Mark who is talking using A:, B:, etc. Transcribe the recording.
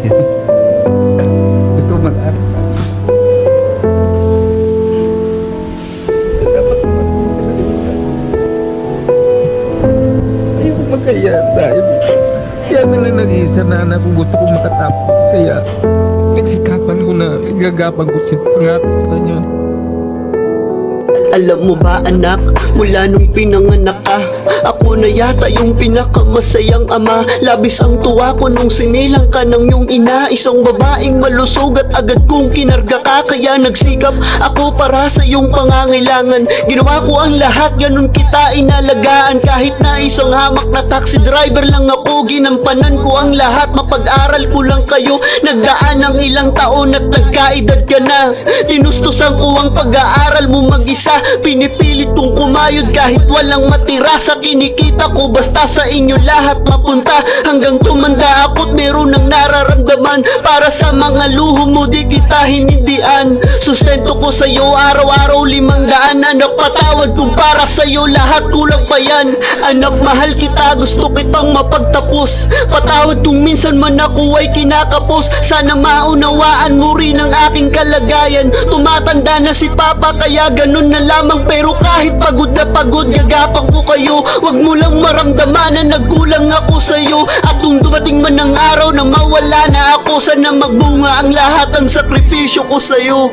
A: yan. Gusto ko mag-aral. Dapat ayoko magkaya dahil yan na lang nag-iisa na anak ko gusto ko makatapos. Kaya nagsikapan ko na gagapan ko siya pangarap sa kanya.
B: Alam mo ba anak, mula nung pinanganak ka, ako na yata yung pinakamasayang ama. Labis ang tuwa ko nung sinilang ka ng iyong ina. Isang babaeng malusog at agad kong kinarga ka. Kaya nagsikap ako para sa iyong pangangailangan. Ginawa ko ang lahat, ganun kita inalagaan. Kahit na isang hamak na taxi driver lang ako, ginampanan ko ang lahat. Mapag-aral ko lang kayo, nagdaan ng ilang taon at nagkaedad ka na. Tinustusan ko ang pag-aaral mo mag-isa. Pinipilit kong kumayod kahit walang matira sa kinikita ko. Basta sa inyo lahat mapunta hanggang tumanda ako't meron ng nararamdaman. Para sa mga luho mo di kita hinindian. Sustento ko sa'yo araw-araw 500. Anak patawad kung para sa'yo lahat kulang pa yan. Anak mahal kita, gusto kitang mapagtapos. Patawad kung minsan man ako ay kinakapos. Sana maunawaan mo rin ang aking kalagayan. Tumatanda na si Papa kaya ganun na lamang, pero kahit pagod na pagod gagapang ko kayo. Wag mo lang maramdaman na nagkulang ako sa'yo. At kung dumating man ang araw na mawala na ako, sana magbunga ang lahat ng sakripisyo ko sa'yo.